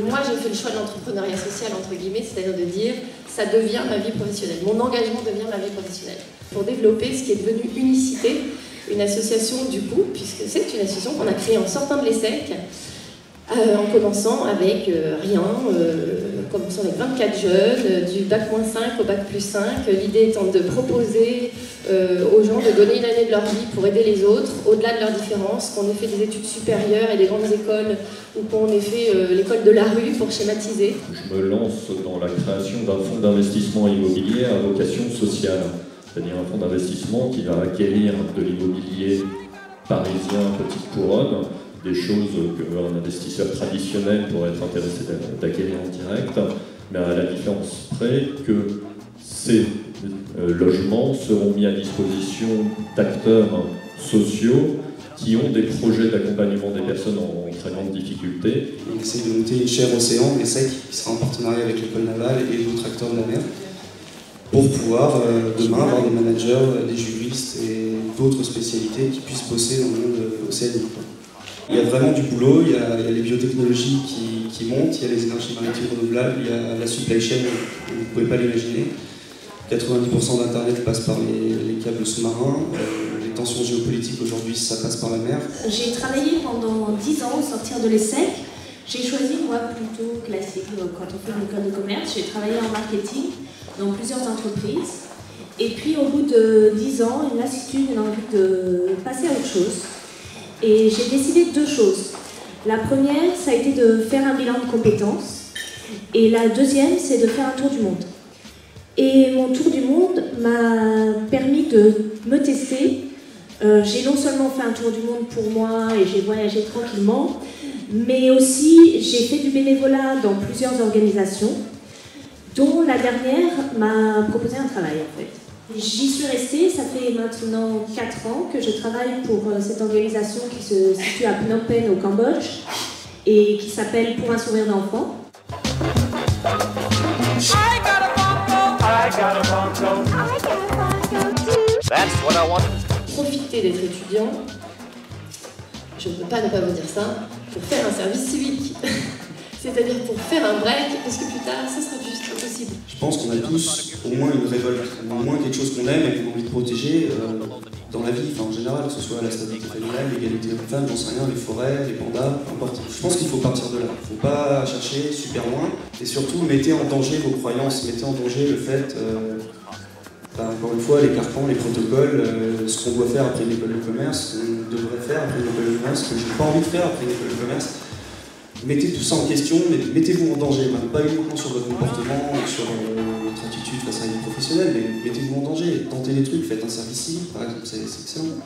Moi, j'ai fait le choix de l'entrepreneuriat social, entre guillemets, c'est-à-dire de dire ça devient ma vie professionnelle, mon engagement devient ma vie professionnelle. Pour développer ce qui est devenu Unicité, une association du coup, puisque c'est une association qu'on a créée en sortant de l'ESSEC, en commençant avec rien, commençant avec 24 jeunes, du bac-5 au bac+5, l'idée étant de proposer aux gens de donner une année de leur vie pour aider les autres, au-delà de leurs différences, qu'on ait fait des études supérieures et des grandes écoles, ou qu'on ait fait l'école de la rue pour schématiser. Je me lance dans la création d'un fonds d'investissement immobilier à vocation sociale, c'est-à-dire un fonds d'investissement qui va acquérir de l'immobilier parisien petite couronne, des choses qu'un investisseur traditionnel pourrait être intéressé d'acquérir en direct, mais à la différence près que ces logements seront mis à disposition d'acteurs sociaux qui ont des projets d'accompagnement des personnes en très grande difficulté. On essaie de monter une chaire Océan, l'ESSEC, qui sera en partenariat avec l'école navale et d'autres acteurs de la mer, pour pouvoir demain avoir des managers, des juristes et d'autres spécialités qui puissent bosser dans le monde océanique. Il y a vraiment du boulot, il y a les biotechnologies qui montent, il y a les énergies maritimes renouvelables, il y a la supply chain, vous ne pouvez pas l'imaginer. 90% d'Internet passe par les câbles sous-marins, les tensions géopolitiques aujourd'hui, ça passe par la mer. J'ai travaillé pendant 10 ans au sortir de l'ESSEC. J'ai choisi, moi, plutôt classique, quand on fait une école de commerce. J'ai travaillé en marketing dans plusieurs entreprises. Et puis, au bout de 10 ans, une lassitude, une envie de passer à autre chose. Et j'ai décidé de deux choses. La première, ça a été de faire un bilan de compétences. Et la deuxième, c'est de faire un tour du monde. Et mon tour du monde m'a permis de me tester. J'ai non seulement fait un tour du monde pour moi et j'ai voyagé tranquillement, mais aussi j'ai fait du bénévolat dans plusieurs organisations, dont la dernière m'a proposé un travail en fait. J'y suis restée, ça fait maintenant 4 ans que je travaille pour cette organisation qui se situe à Phnom Penh au Cambodge et qui s'appelle Pour un sourire d'enfant. Profiter d'être étudiant, je ne peux pas ne pas vous dire ça, pour faire un service civique. C'est-à-dire pour faire un break, parce que plus tard, ça sera juste impossible. Je pense qu'on a tous au moins une révolte, au moins quelque chose qu'on aime et qu'on a envie de protéger dans la vie, en général, que ce soit la stabilité familiale, l'égalité homme-femme, j'en sais rien, les forêts, les pandas, peu importe. Je pense qu'il faut partir de là. Il ne faut pas chercher super loin et surtout mettez en danger vos croyances, mettez en danger le fait, encore une fois, les carcans, les protocoles, ce qu'on doit faire après une école de commerce, ce qu'on devrait faire après une école de commerce, ce que je n'ai pas envie de faire après une école de commerce. Mettez tout ça en question, mettez-vous en danger, pas uniquement sur votre comportement, sur votre attitude face à une professionnelle, mais mettez-vous en danger, tentez des trucs, faites un service civique par exemple, c'est excellent.